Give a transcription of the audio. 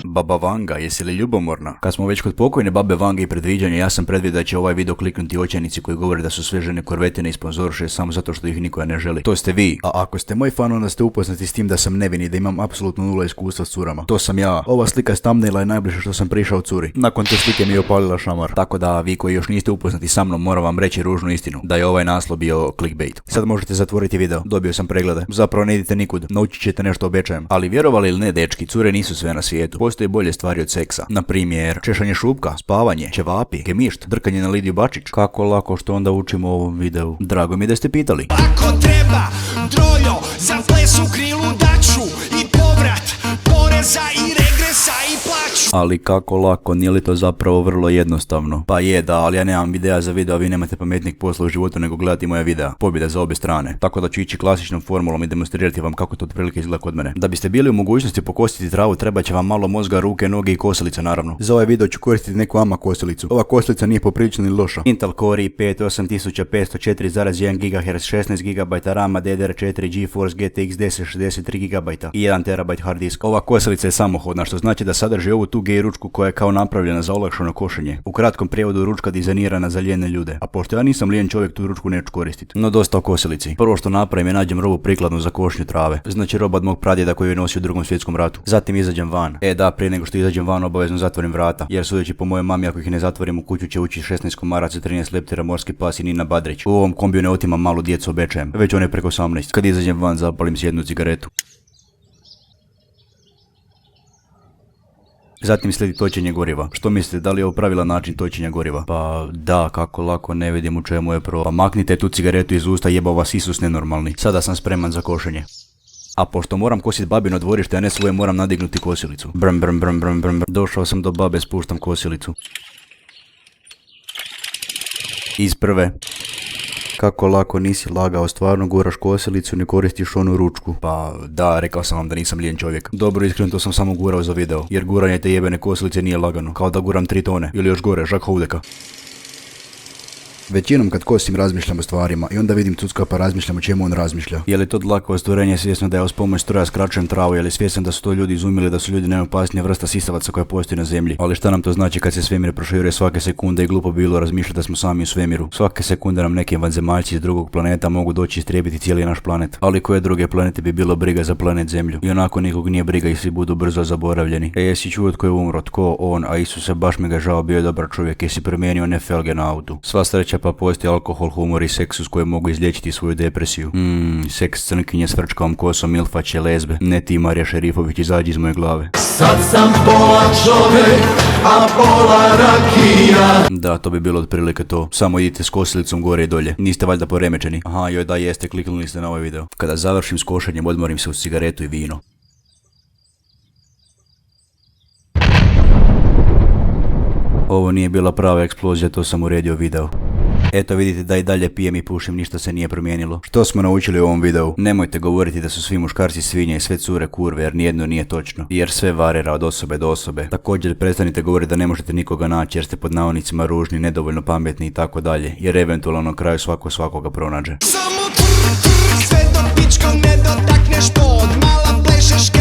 Baba Vanga, jesi li ljubomorna? Kad smo već kod pokojne babe Vange i predviđanja, ja sam predvidio da će ovaj video kliknuti očajnici koji govore da su sve žene korvetine i sponzoriše samo zato što ih nikoja ne želi. To ste vi. A ako ste moj fan, onda ste upoznati s tim da sam nevin i da imam apsolutno nula iskustva s curama. To sam ja. Ova slika s thumbnaila je najbliže što sam prišao curi. Nakon te slike mi je opalila šamar. Tako da vi koji još niste upoznati sa mnom, moram vam reći ružnu istinu. Da je ovaj naslov bio clickbait. Sad možete zatvoriti video. Dobio sam preglede. Zapravo ne idite nikud. Naučit ćete nešto, obećajem. Ali vjerovali ili ne, dečki, cure nisu sve na svijetu. Postoje bolje stvari od seksa. Na primjer, češanje šupka, spavanje, ćevapi, gemišt, drkanje na Lidiju Bačić. Kako lako što onda učimo u ovom videu. Drago mi da ste pitali. Ako treba, droljo, za ples u krilu daću i povrat poreza i regresa i plaću. Ali kako lako, nije li to zapravo vrlo jednostavno? Pa je da, ali ja nemam videa za video, a vi nemate pametnih posla u životu nego gledati moja videa. Pobjeda za obje strane. Tako da ću ići klasičnom formulom i demonstrirati vam kako to otprilike izgleda kod mene. Da biste bili u mogućnosti pokositi travu, treba će vam malo mozga, ruke, noge i kosilica naravno. Za ovaj video ću koristiti neku AMA kosilicu. Ova kosilica nije poprilično ni loša. Intel Core i5 8504,1 GHz, 16 GB rama, DDR4, GeForce GTX 1063 GB i 1 TB hard disk. Ova kosilica je samohodna, što znači da sadrži ovu tu gej ručku koja je kao napravljena za olakšano košenje. U kratkom prijevodu, ručka dizajnirana za lijene ljude. A pošto ja nisam lijen čovjek, tu ručku neću koristiti. No dosta o kosilici. Prvo što napravim je nađem robu prikladnu za košnju trave. Znači roba od mog pradjeda koji je nosio u Drugom svjetskom ratu. Zatim izađem van. Da, prije nego što izađem van obavezno zatvorim vrata. Jer sudeći po mojoj mami, ako ih ne zatvorim u kuću će ući 16 komaraca, 13 leptira, morski pas i Nina Badrić. U ovom kombiju ne otimam malu djecu, obećajem. Već one preko 18. Kad izađem van zapalim si jednu cigaretu. Zatim slijedi točenje goriva. Što mislite, da li je ovo pravilan način točenja goriva? Pa da, kako lako, ne vidim u čemu je pro. Pa maknite tu cigaretu iz usta, jebao vas Isus nenormalni. Sada sam spreman za košenje. A pošto moram kosit babino dvorište, a ne svoje, moram nadignuti kosilicu. Brm, brm, brm, brm, brm. Došao sam do babe, spuštam kosilicu. Iz prve. Kako lako, nisi lagao, stvarno guraš kosilicu, ne koristiš onu ručku. Pa da, rekao sam vam da nisam lijen čovjek. Dobro, iskreno to sam samo gurao za video, jer guranje te jebene kosilice nije lagano. Kao da guram 3 tone, ili još gore, Žak Houdeka. Većinom kad kosim razmišljam o stvarima i onda vidim Cucka pa razmišljam o čemu on razmišlja. Je li to dlako stvorenje svjesno da je uz pomoć stroja skraćujem travu, je li svjesno da su to ljudi izumili, da su ljudi najopasnija vrsta sisavaca koja postoji na zemlji? Ali šta nam to znači kad se svemir proširuje svake sekunde i glupo bilo razmišljati da smo sami u svemiru? Svake sekunde nam neki vanzemaljci iz drugog planeta mogu doći istrijebiti cijeli naš planet. Ali koje druge planete bi bilo briga za planet Zemlju? I onako nikog nije briga i svi budu brzo zaboravljeni. Jesi čuo tko je umro, tko on, a Isuse baš mi ga žao, bio je dobar čovjek, jesi promijenio one felge na autu. Sva sreća pa postoji alkohol, humor i seks uz koje mogu izliječiti svoju depresiju. Seks, crnkinje s frčkavom kosom, milfaće, lezbe. Ne ti, Marija Šerifović, izađi iz moje glave. Sad sam pola čovjek, a pola rakija. Da, to bi bilo otprilike to. Samo idite s kosilicom gore i dolje. Niste valjda poremećeni? Aha, joj da jeste, kliknuli ste na ovaj video. Kada završim s košenjem, odmorim se uz cigaretu i vino. Ovo nije bila prava eksplozija, to sam uredio video. Eto vidite da i dalje pijem i pušim, ništa se nije promijenilo. Što smo naučili u ovom videu? Nemojte govoriti da su svi muškarci svinje i sve cure kurve, jer nijedno nije točno. Jer sve varira od osobe do osobe. Također prestanite govoriti da ne možete nikoga naći jer ste pod navodnicima ružni, nedovoljno pametni i tako dalje. Jer eventualno na kraju svako svakoga pronađe. Samo sve do pičkom ne dotakneš pod, mala plešeš